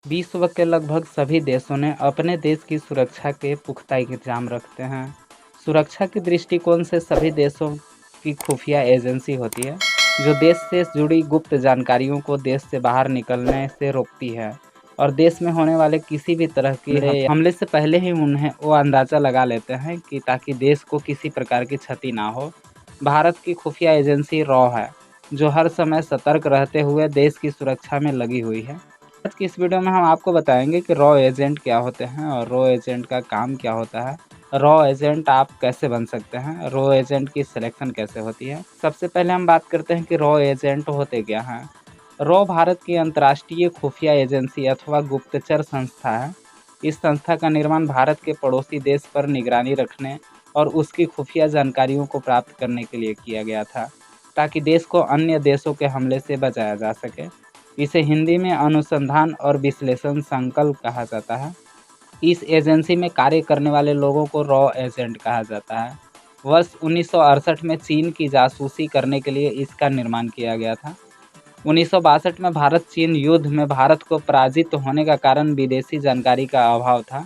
विश्व के लगभग सभी देशों ने अपने देश की सुरक्षा के पुख्ता इंतजाम रखते हैं। सुरक्षा के दृष्टिकोण से सभी देशों की खुफिया एजेंसी होती है, जो देश से जुड़ी गुप्त जानकारियों को देश से बाहर निकलने से रोकती है और देश में होने वाले किसी भी तरह के हमले से पहले ही उन्हें वो अंदाज़ा लगा लेते हैं कि ताकि देश को किसी प्रकार की क्षति ना हो। भारत की खुफिया एजेंसी रॉ है, जो हर समय सतर्क रहते हुए देश की सुरक्षा में लगी हुई है। आज की इस वीडियो में हम आपको बताएंगे कि रॉ एजेंट क्या होते हैं और रॉ एजेंट का काम क्या होता है। रॉ एजेंट आप कैसे बन सकते हैं, रॉ एजेंट की सिलेक्शन कैसे होती है। सबसे पहले हम बात करते हैं कि रॉ एजेंट होते क्या हैं। रॉ भारत की अंतर्राष्ट्रीय खुफिया एजेंसी अथवा गुप्तचर संस्था है। इस संस्था का निर्माण भारत के पड़ोसी देश पर निगरानी रखने और उसकी खुफिया जानकारियों को प्राप्त करने के लिए किया गया था, ताकि देश को अन्य देशों के हमले से बचाया जा सके। इसे हिंदी में अनुसंधान और विश्लेषण संकल्प कहा जाता है। इस एजेंसी में कार्य करने वाले लोगों को रॉ एजेंट कहा जाता है। वर्ष 1968 में चीन की जासूसी करने के लिए इसका निर्माण किया गया था। 1962 में भारत चीन युद्ध में भारत को पराजित होने का कारण विदेशी जानकारी का अभाव था।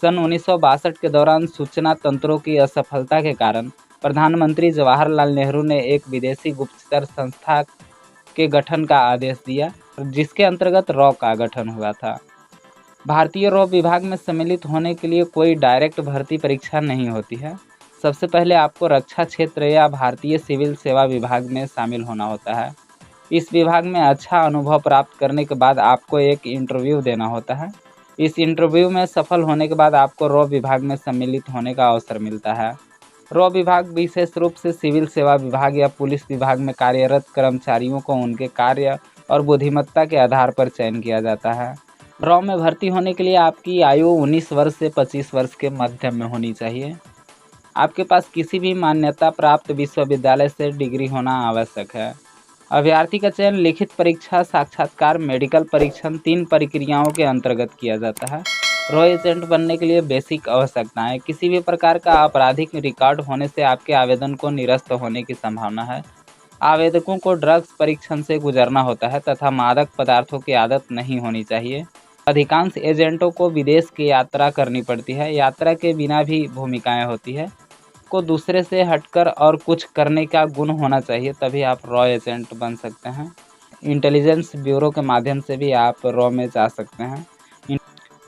सन 1962 के दौरान सूचना तंत्रों की असफलता के कारण प्रधानमंत्री जवाहरलाल नेहरू ने एक विदेशी गुप्तचर संस्था के गठन का आदेश दिया, जिसके अंतर्गत रॉ का गठन हुआ था। भारतीय रॉ विभाग में सम्मिलित होने के लिए कोई डायरेक्ट भर्ती परीक्षा नहीं होती है। सबसे पहले आपको रक्षा क्षेत्र या भारतीय सिविल सेवा विभाग में शामिल होना होता है। इस विभाग में अच्छा अनुभव प्राप्त करने के बाद आपको एक इंटरव्यू देना होता है। इस इंटरव्यू में सफल होने के बाद आपको रॉ विभाग में सम्मिलित होने का अवसर मिलता है। रॉ विभाग विशेष रूप से सिविल सेवा विभाग या पुलिस विभाग में कार्यरत कर्मचारियों को उनके कार्य और बुद्धिमत्ता के आधार पर चयन किया जाता है। रॉ में भर्ती होने के लिए आपकी आयु 19 वर्ष से 25 वर्ष के मध्य में होनी चाहिए। आपके पास किसी भी मान्यता प्राप्त विश्वविद्यालय से डिग्री होना आवश्यक है। अभ्यर्थी का चयन लिखित परीक्षा, साक्षात्कार, मेडिकल परीक्षण 3 प्रक्रियाओं के अंतर्गत किया जाता है। रॉ एजेंट बनने के लिए बेसिक आवश्यकताएं: किसी भी प्रकार का आपराधिक रिकॉर्ड होने से आपके आवेदन को निरस्त होने की संभावना है। आवेदकों को ड्रग्स परीक्षण से गुजरना होता है तथा मादक पदार्थों की आदत नहीं होनी चाहिए। अधिकांश एजेंटों को विदेश की यात्रा करनी पड़ती है। यात्रा के बिना भी भूमिकाएं होती है। को दूसरे से हटकर और कुछ करने का गुण होना चाहिए, तभी आप रॉ एजेंट बन सकते हैं। इंटेलिजेंस ब्यूरो के माध्यम से भी आप रॉ में जा सकते हैं।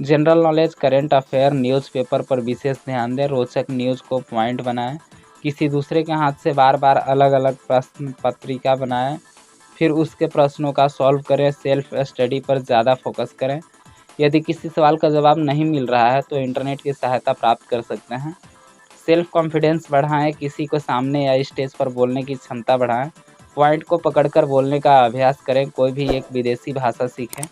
General knowledge, current affair, newspaper पर विशेष ध्यान दें। रोचक न्यूज़ को पॉइंट बनाएं। किसी दूसरे के हाथ से बार बार अलग अलग प्रश्न पत्रिका बनाएं, फिर उसके प्रश्नों का सॉल्व करें। सेल्फ स्टडी पर ज़्यादा फोकस करें। यदि किसी सवाल का जवाब नहीं मिल रहा है तो इंटरनेट की सहायता प्राप्त कर सकते हैं। सेल्फ कॉन्फिडेंस बढ़ाएं। किसी को सामने या स्टेज पर बोलने की क्षमता बढ़ाएं। पॉइंट को पकड़कर बोलने का अभ्यास करें। कोई भी एक विदेशी भाषा सीखें,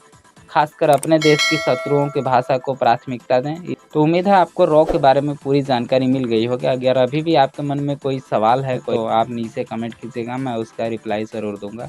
खासकर अपने देश की शत्रुओं की भाषा को प्राथमिकता दें। तो उम्मीद है आपको रॉ के बारे में पूरी जानकारी मिल गई होगी। अगर अभी भी आपके मन में कोई सवाल है तो आप नीचे कमेंट कीजिएगा, मैं उसका रिप्लाई ज़रूर दूंगा।